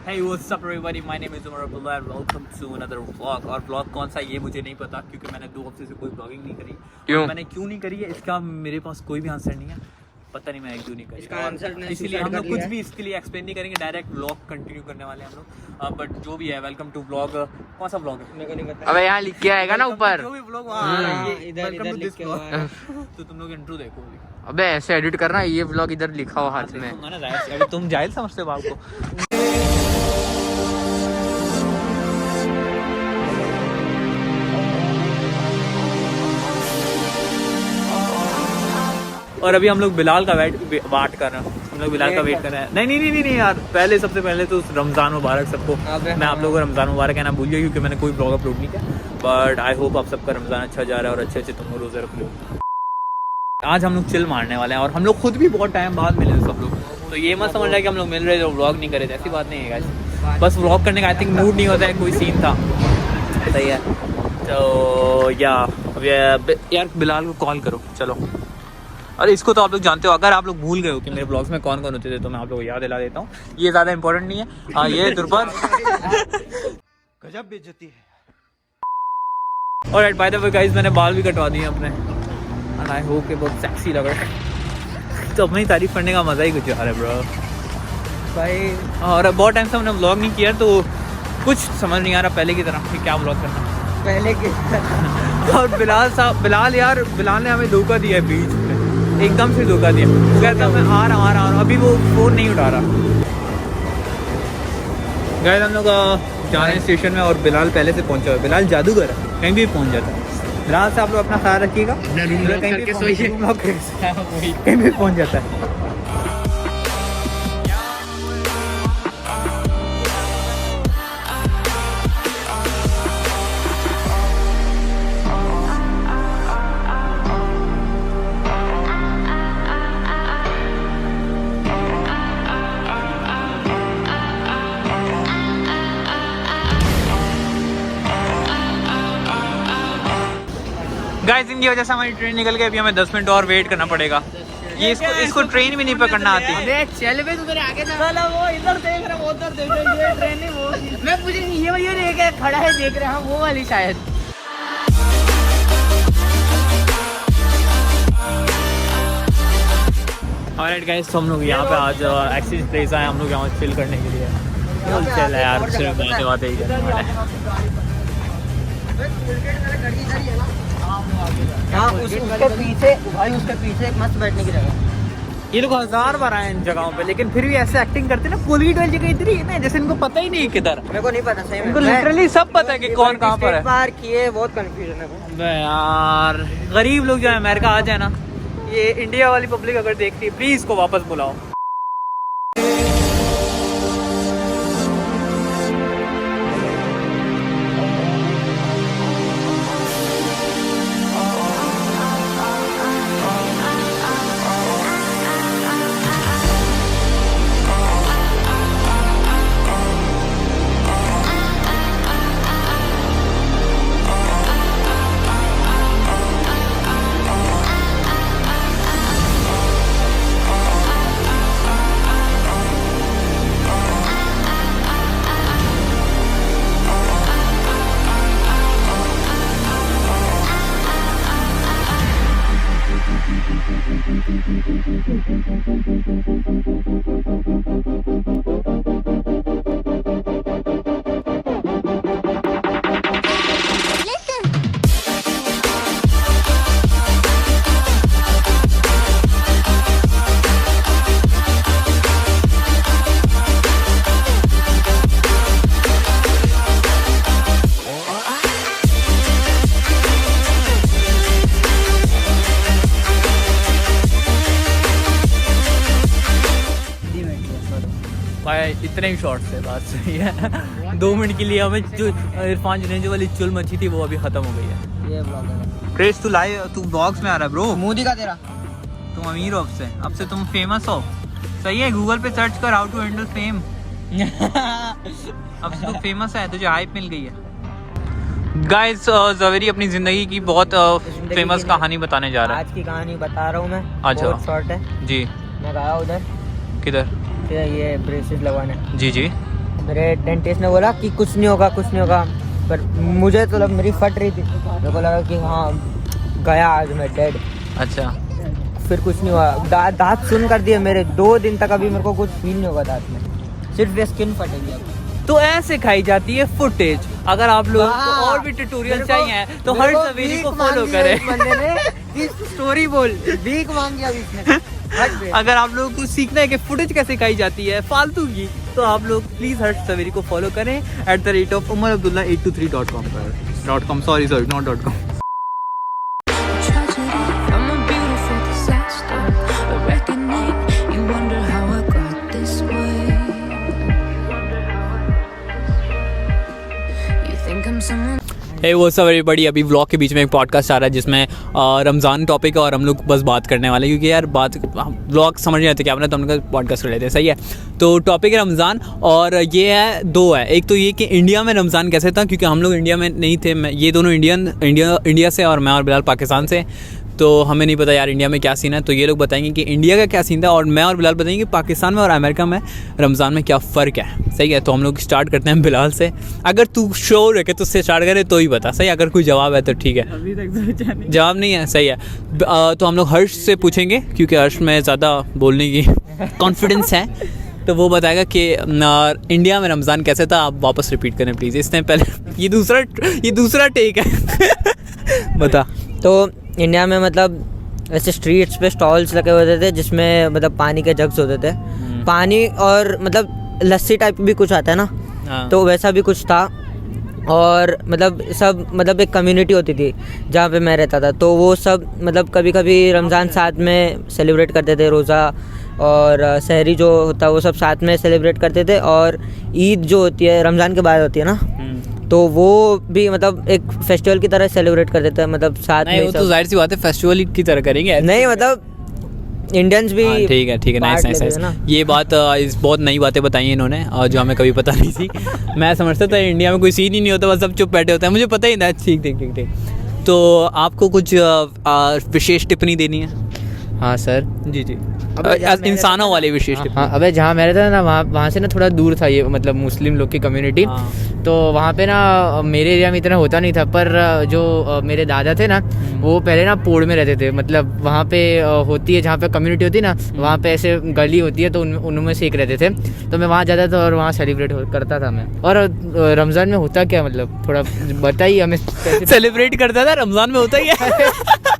Hey, what's up everybody? My name is Umar Abdullah and welcome to another vlog. और vlog कौन सा ये मुझे नहीं पता क्योंकि मैंने 2 हफ्ते से कोई ब्लॉगिंग नहीं करी। क्यों? मैंने क्यों नहीं करी है इसका मेरे पास कोई भी आंसर नहीं है। पता नहीं मैंने क्यों नहीं करी इसका आंसर। इसलिए हम लोग कुछ भी इसके लिए एक्सप्लेन नहीं करेंगे, डायरेक्ट व्लॉग कंटिन्यू करने वाले हैं हम लोग। बट जो भी है, वेलकम टू व्लॉग। कौन सा व्लॉग है मेरे को नहीं पता। अबे यहाँ लिख के आएगा ना ऊपर जो भी व्लॉग इधर लिख के हुआ है। तो तुम लोग इंट्रो देखो अभी। अबे ऐसे एडिट करना, ये व्लॉग इधर लिखा हो हाथ में। अभी तुम जाहिल समझते हो बाप को। और अभी हम लोग बिलाल का वेट कर रहे हैं। हम लोग बिलाल का वेट कर रहे हैं। नहीं यार, सबसे पहले तो रमज़ान मुबारक सबको। मैं आप लोगों को रमज़ान मुबारक कहना भूल गया क्योंकि मैंने कोई ब्लॉग अपलोड नहीं किया। बट आई होप आप सबका रमज़ान अच्छा जा रहा है और अच्छे तुम लोग रोज़े रख लो। आज हम लोग चिल मारने वाले हैं और हम लोग खुद भी बहुत टाइम बाद मिले सब लोग। तो ये मत समझ रहा है कि हम लोग मिल रहे थे और व्लॉग नहीं करे थे, ऐसी बात नहीं है गाइस। बस व्लॉग करने का आई थिंक मूड नहीं होता है, कोई सीन था। सही है। तो यार बिलाल को कॉल करो चलो। और इसको तो आप लोग जानते हो, अगर आप लोग भूल गए हो कि मेरे ब्लॉग्स में कौन कौन होते थे तो मैं आप लोगों को याद दिला देता हूँ। ये ज़्यादा इंपॉर्टेंट नहीं है। हाँ, ये दुर्बल गजब बेइज्जती है। और बाय द वे गाइस, मैंने बाल भी कटवा दिए अपने एंड आई होप कि बहुत सेक्सी लग रहा है। तो अपनी तारीफ करने का मज़ा ही कुछ आ रहा है ब्रो भाई। और बहुत टाइम से हमने व्लॉग नहीं किया तो कुछ समझ नहीं आ रहा पहले की तरह कि क्या व्लॉग करना पहले के। और बिलाल ने हमें धोखा दिया है बीच में, एकदम से धोखा दिया। कहता मैं आ रहा हूँ, अभी वो फ़ोन नहीं उठा रहा। गए हम लोग जा रहे हैं स्टेशन में और बिलाल पहले से पहुंचा हुआ है। बिलाल जादूगर है, कहीं भी पहुंच जाता है। बिलाल से आप लोग अपना ख्याल रखिएगा, कहीं भी पहुंच जाता है। गाइस, इनकी वजह से हमारी ट्रेन निकल गई। अभी हमें 10 मिनट और वेट करना पड़ेगा। ये इसको ट्रेन भी नहीं पकड़ना आती। अबे चल बे, तू मेरे आगे ना। साला वो इधर देख रहा, वो उधर देख रहा। ये ट्रेन नहीं, वो मैं मुझे ये भैया देख के खड़ा है, देख रहा हूं वो वाली शायद। ऑलराइट गाइस, तो हम लोग यहाँ पे आज एक्सरसाइज प्लेस आए। हम लोग यहाँ चिल करने के लिए। चल यार, सिर्फ बैठे बातें ही करने वाले हैं। हाँ, उसके पीछे भाई, उसके पीछे एक मस्त बैठने की जगह। ये लोग 1000 बार आए इन जगहों पे, लेकिन फिर भी ऐसे एक्टिंग करते ना, पुलिस वाली जगह इधर ही है ना, जैसे इनको पता ही नहीं किधर। मेरे को नहीं पता सही में। इनको लिटरली सब पता है कि कौन कहाँ पर है। बार किए बहुत कंफ्यूजन है। अबे यार, गरीब लोग जो है अमेरिका आ जाए ना, ये इंडिया वाली पब्लिक अगर देखती है, प्लीज इसको वापस बुलाओ। भाई इतने ही शॉर्ट से बात सही है। 2 मिनट के लिए हमें जो इरफान जुनेजो वाली चुल मची थी वो अभी खत्म हो गई है। ये ब्लॉग है। क्रेज, तू ब्लॉग्स में आ रहा है ब्रो। मुंह दिखा तेरा। तुम अमीर हो अब से तुम फेमस हो। सही है, गूगल पे सर्च कर हाउ टू हैंडल फेम। अब तू फेमस है, तुझे हाइप मिल गई है। गाइस, ज़वेरी अपनी ज़िंदगी की बहुत फेमस कहानी बताने जा रहा है। आज की कहानी बता रहा हूँ मैं। अच्छा। बहुत शॉर्ट है जी। मैं गया उधर। किधर? ये ब्रेसेस लगवाने। जी जी। मेरे डेंटिस्ट ने बोला कि कुछ नहीं होगा, कुछ नहीं होगा, पर मुझे तो लग मेरी फट रही थी, मेरे को लगा कि हाँ गया आज मैं डेड। अच्छा, फिर कुछ नहीं हुआ, दांत सुन कर दिए मेरे 2 दिन तक, अभी मेरे को कुछ फील नहीं होगा दांत में, सिर्फ ये स्किन फटेगी अब। तो ऐसे खाई जाती है फुटेज। अगर आप लोगों को और भी ट्यूटोरियल चाहिए तो हर सवेरी को फॉलो करें। स्टोरी बोल, भीख मांगी अभी इसने। अगर आप लोगों को सीखना है कि फुटेज कैसे खाई जाती है फालतू की, तो आप लोग प्लीज हर्ष सवेरी को फॉलो करें @umarabdullah823.com पर .com, sorry not .com। I'm a beautiful disaster, a reckoning. You wonder how I got this way. You think I'm someone. हे वो सब एवरीबॉडी, अभी व्लॉग के बीच में एक पॉडकास्ट आ रहा है जिसमें रमज़ान टॉपिक है और हम लोग बस बात करने वाले हैं, क्योंकि यार बात व्लॉग समझ नहीं आते क्या बना, तो हमने कहा पॉडकास्ट कर लेते हैं, सही है। तो टॉपिक है रमज़ान, और ये है 2 है। एक तो ये कि इंडिया में रमज़ान कैसे था, क्योंकि हम लोग इंडिया में नहीं थे, ये दोनों इंडिया से और मैं और बिलाल पाकिस्तान से, तो हमें नहीं पता यार इंडिया में क्या सीन है। तो ये लोग बताएंगे कि इंडिया का क्या सीन था, और मैं और बिलाल बताएंगे कि पाकिस्तान में और अमेरिका में रमज़ान में क्या फ़र्क है, सही है। तो हम लोग स्टार्ट करते हैं बिलाल से। अगर तू श्योर है कि तुझसे स्टार्ट करे तो ही बता, सही। अगर कोई जवाब है तो ठीक है, अभी तक जवाब नहीं है, सही है। तो हम लोग हर्ष से पूछेंगे, क्योंकि हर्ष में ज़्यादा बोलने की कॉन्फिडेंस है, तो वो बताएगा कि इंडिया में रमज़ान कैसे था। आप वापस रिपीट करें प्लीज़, इसने पहले ये दूसरा टेक है। बता। तो इंडिया में मतलब ऐसे स्ट्रीट्स पे स्टॉल्स लगे होते थे जिसमें मतलब पानी के जग्स होते थे, पानी और मतलब लस्सी टाइप भी कुछ आता है ना, तो वैसा भी कुछ था। और मतलब सब मतलब एक कम्युनिटी होती थी जहाँ पे मैं रहता था, तो वो सब मतलब कभी कभी रमज़ान साथ में सेलिब्रेट करते थे, रोज़ा और सहरी जो होता है वो सब साथ में सेलिब्रेट करते थे। और ईद जो होती है रमज़ान के बाद होती है ना, तो वो भी मतलब एक फेस्टिवल की तरह सेलिब्रेट कर देते हैं, मतलब साथ में। वो तो जाहिर सी बात है फेस्टिवल की तरह करेंगे, नहीं मतलब इंडियंस भी। ठीक है, नाइस। ये बात बहुत नई बातें बताई इन्होंने, और जो हमें कभी पता नहीं थी। मैं समझता था इंडिया में कोई सीन ही नहीं होता, बस सब चुप बैठे होते हैं, मुझे पता ही था। ठीक। तो आपको कुछ विशेष टिप्पणी देनी है? हाँ सर जी इंसानों वाले विशेष टिप्पणी। हाँ, अबे जहाँ मैं रहता था ना वहाँ से ना थोड़ा दूर था ये, मतलब मुस्लिम लोग की कम्युनिटी। तो वहाँ पे ना मेरे एरिया में इतना होता नहीं था, पर जो मेरे दादा थे ना वो पहले ना पोड़ में रहते थे, मतलब वहाँ पे होती है जहाँ पे कम्युनिटी होती है ना, वहाँ पे ऐसे गली होती है, तो उनमें से एक रहते थे, तो मैं वहाँ जाता था और वहाँ सेलिब्रेट करता था मैं। और रमज़ान में होता क्या, मतलब थोड़ा बताइए हमें। सेलिब्रेट करता था रमज़ान में, होता ही है।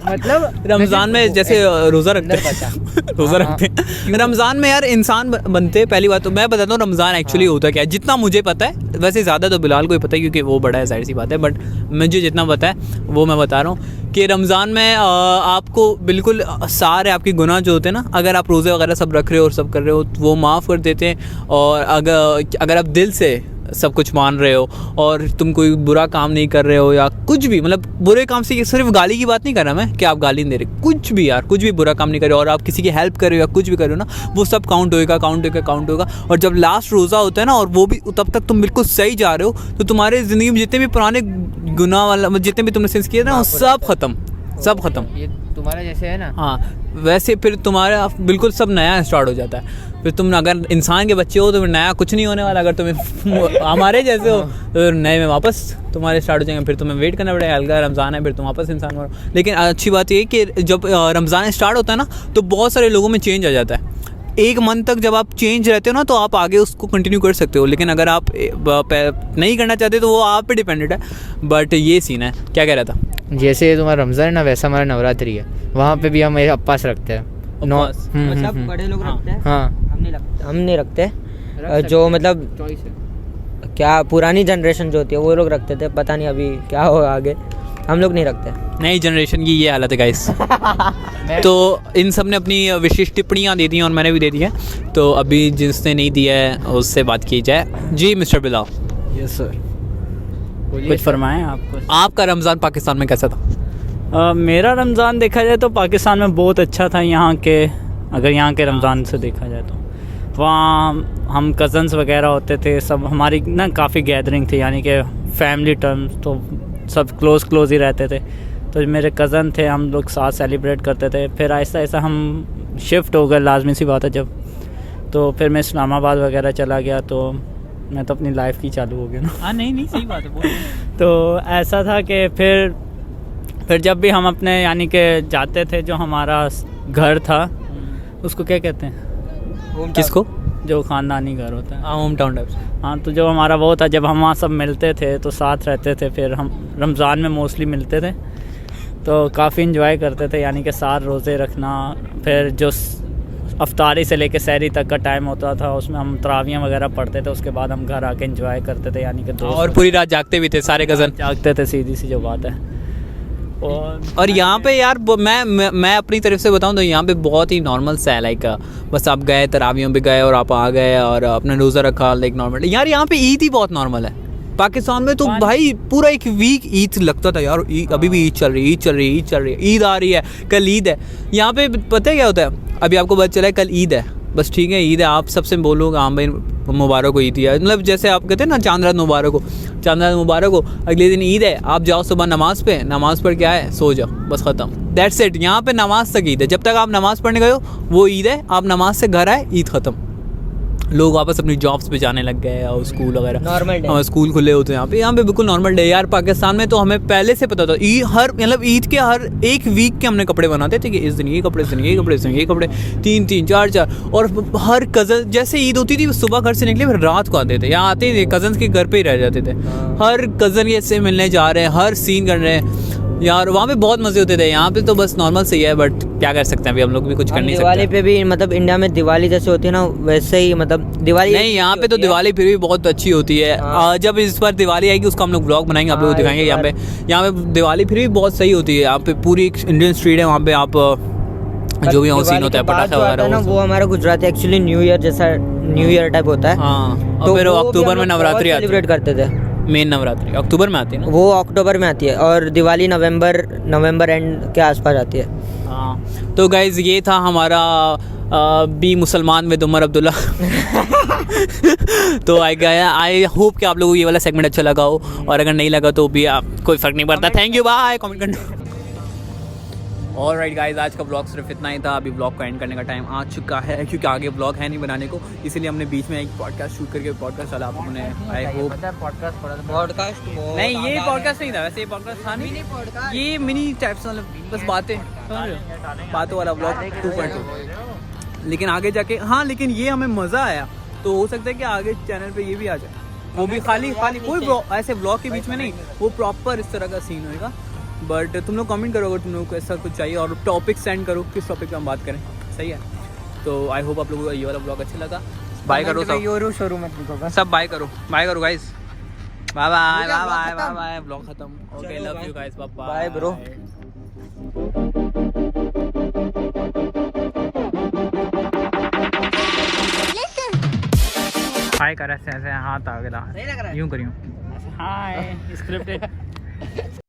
मतलब रमज़ान में जैसे रोज़ा रखते हैं, रमज़ान में यार इंसान बनते। पहली बात तो मैं बताता हूँ रमज़ान एक्चुअली होता क्या है, जितना मुझे पता है। वैसे ज़्यादा तो बिलाल को ही पता है क्योंकि वो बड़ा है, जाहिर सी बात है, बट मुझे जितना पता है वो मैं बता रहा हूँ कि रमज़ान में आपको बिल्कुल सारे आपके गुनाह जो होते हैं ना, अगर आप रोज़े वगैरह सब रख रहे हो और सब कर रहे हो, वो माफ़ कर देते हैं। और अगर आप दिल से सब कुछ मान रहे हो और तुम कोई बुरा काम नहीं कर रहे हो या कुछ भी, मतलब बुरे काम से सिर्फ गाली की बात नहीं कर रहा मैं कि आप गाली नहीं दे रहे, कुछ भी यार, कुछ भी बुरा काम नहीं कर रहे हो और आप किसी की हेल्प कर रहे हो या कुछ भी कर रहे हो ना, वो सब काउंट होगा। और जब लास्ट रोज़ा होता है ना, और वो भी तब तक तुम बिल्कुल सही जा रहे हो, तो तुम्हारे ज़िंदगी में जितने भी पुराने गुनाह वाला जितने भी तुमने सेंस किए ना, वो सब ख़त्म। ये तुम्हारा जैसे है ना, हाँ वैसे फिर तुम्हारा बिल्कुल सब नया स्टार्ट हो जाता है। फिर तुम अगर इंसान के बच्चे हो तो फिर नया कुछ नहीं होने वाला, अगर तुम्हें हमारे जैसे हो तो नए में वापस तुम्हारे स्टार्ट हो जाएंगे, फिर तुम्हें वेट करना पड़ेगा। अलग रमज़ान है फिर तुम वापस इंसान बनो। लेकिन अच्छी बात ये कि जब रमज़ान स्टार्ट होता है ना, तो बहुत सारे लोगों में चेंज आ जाता है। 1 मंथ तक जब आप चेंज रहते हो ना, तो आप आगे उसको कंटिन्यू कर सकते हो। लेकिन अगर आप नहीं करना चाहते तो वो आप पे डिपेंडेंट है। बट ये सीन है, क्या कह रहा था? जैसे तुम्हारा रमज़ान है ना, वैसा हमारा नवरात्रि है, वहाँ पे भी हम उपवास रखते हैं। बड़े लोग रखते हैं, हाँ हम नहीं रखते। जो मतलब क्या पुरानी जनरेशन जो होती है वो लोग रखते थे, पता नहीं अभी क्या होगा आगे, हम लोग नहीं रखते। नई जनरेशन की ये हालत है गाइस। तो इन सब ने अपनी विशेष टिप्पणियाँ दे दी हैं और मैंने भी दे दी है, तो अभी जिसने नहीं दिया है उससे बात की जाए। जी मिस्टर बिलाल। यस सर, कुछ फरमाएं आपको। आपका रमज़ान पाकिस्तान में कैसा था? मेरा रमज़ान देखा जाए तो पाकिस्तान में बहुत अच्छा था। यहाँ के अगर यहाँ के रमज़ान से देखा जाए तो वहाँ हम कज़न्स वगैरह होते थे, सब हमारी ना काफ़ी गैदरिंग थी, यानी कि फैमिली टर्म्स, तो सब क्लोज़ ही रहते थे। तो मेरे कज़न थे, हम लोग साथ सेलिब्रेट करते थे। फिर आहिस्ता हम शिफ्ट हो गए, लाजमी सी बात है जब, तो फिर मैं इस्लामाबाद वगैरह चला गया, तो मैं तो अपनी लाइफ की चालू हो गया ना। हाँ नहीं सही बात है बोलिए। तो ऐसा था कि फिर जब भी हम अपने यानी कि जाते थे, जो हमारा घर था उसको क्या कहते हैं, किसको? जो ख़ानदानी घर होता है, होम टाउन टाइप। हाँ, तो जो हमारा वो था, जब हम वहाँ सब मिलते थे तो साथ रहते थे। फिर हम रमज़ान में मोस्टली मिलते थे तो काफ़ी इंजॉय करते थे, यानी कि 7 रोज़े रखना। फिर जो अफ्तारी से लेके सहरी तक का टाइम होता था उसमें हम तरावियाँ वगैरह पढ़ते थे, उसके बाद हम घर आके इंजॉय करते थे, यानी कि दोस्त और पूरी रात जागते भी थे सारे कज़न। जागते थे, सीधी सी जो बात है। और यहाँ पे यार मैं अपनी तरफ से बताऊँ तो यहाँ पे बहुत ही नॉर्मल सा है, लाइक बस आप गए तरावियों पे गए और आप आ गए और अपना रोज़ा रखा, लाइक नॉर्मल। यार यहाँ पे ईद ही बहुत नॉर्मल है। पाकिस्तान में तो भाई पूरा एक वीक ईद लगता था यार, अभी भी ईद चल रही है, ईद आ रही है, कल ईद है। यहाँ पे पता है क्या होता है, अभी आपको पता चला है कल ईद है, बस ठीक है ईद है, आप सबसे बोलोगे हाँ भाई मुबारक हो ईद है, मतलब जैसे आप कहते हैं ना चांद रात मुबारक हो, अगले दिन ईद है, आप जाओ सुबह नमाज़ पढ़ के आए, सो जाओ, बस ख़त्म, दैट्स इट। यहाँ पे नमाज तक ईद है, जब तक आप नमाज़ पढ़ने गए हो वो ईद है, आप नमाज से घर आए ईद ख़त्म। लोग वापस अपनी जॉब्स पे जाने लग गए और स्कूल वगैरह, नॉर्मल डे, हमारे स्कूल खुले होते हैं यहाँ पे बिल्कुल नॉर्मल डे। यार पाकिस्तान में तो हमें पहले से पता था ईद के हर एक वीक के हमने कपड़े बनाते थे कि इस दिन ये कपड़े, इस दिन ये कपड़े, इस दिन ये कपड़े, 3 4, और हर कज़न जैसे ईद होती थी सुबह घर से निकले फिर रात को आते थे, यहाँ आते थे कज़न के घर पे ही रह जाते थे, हर कज़न के से मिलने जा रहे हैं, हर सीन कर रहे हैं यार, वहाँ पे बहुत मज़े होते थे। यहाँ पे तो बस नॉर्मल सही है, बट क्या कर सकते हैं, अभी हम लोग भी कुछ कर नहीं सकते। दिवाली पे भी मतलब इंडिया में दिवाली जैसे होती है ना, वैसे ही मतलब दिवाली नहीं, यहाँ पे तो दिवाली फिर भी बहुत अच्छी होती है। जब इस बार दिवाली आएगी उसका हम लोग ब्लॉग बनाएंगे, आप लोग को दिखाएंगे। यहाँ पे दिवाली फिर भी बहुत सही होती है। यहाँ पे पूरी एक इंडियन स्ट्रीट है, वहाँ पे आप जो भी सीन होता है पटाखा वगैरह ना, वो हमारा गुजराती एक्चुअली न्यू ईयर जैसा न्यू ईयर टाइप होता है। हाँ, और फिर अक्टूबर में नवरात्रि सेलिब्रेट करते थे। मेन नवरात्रि अक्टूबर में आती है ना, वो अक्टूबर में आती है, और दिवाली नवंबर एंड के आसपास आती है। हाँ, तो गाइज ये था हमारा बी मुसलमान विद उमर अब्दुल्ला। तो आई होप कि आप लोगों को ये वाला सेगमेंट अच्छा लगा हो, और अगर नहीं लगा तो भी कोई फ़र्क नहीं पड़ता। थैंक यू, बाय, कमेंट करना। ऑलराइट गाइज, आज का ब्लॉग सिर्फ इतना ही था। अभी ब्लॉग को एंड करने का टाइम आ चुका है, क्योंकि आगे ब्लॉग है नहीं बनाने को, इसीलिए हमने बीच में एक पॉडकास्ट शूट करके पॉडकास्ट वाला आप लोगों ने, आई होप पॉडकास्ट नहीं, ये पॉडकास्ट नहीं था वैसे, ये पॉडकास्ट था नहीं, ये मिनी टाइप्स वाला बस बातों वाला ब्लॉग 2.2। लेकिन आगे जाके हाँ, लेकिन ये हमें मज़ा आया, तो हो सकता है कि आगे चैनल पे ये भी आ जाए, वो भी खाली कोई ऐसे ब्लॉग के बीच में नहीं, वो प्रॉपर इस तरह का सीन होएगा। बट तुम लोग कमेंट करो अगर तुम लोग को ऐसा कुछ चाहिए, और टॉपिक सेंड करो किस टॉपिक पे हम बात करें, सही है। तो आई होप आप लोगों को ये वाला ब्लॉग अच्छा लगा। बाय करो सब बाय करो गाइस, बाय बाय, ब्लॉग खत्म। Okay, love you guys, bye bro. Hi कर ऐसे हाथ आ गया, यूं करियो हाय स्क्रिप्टेड।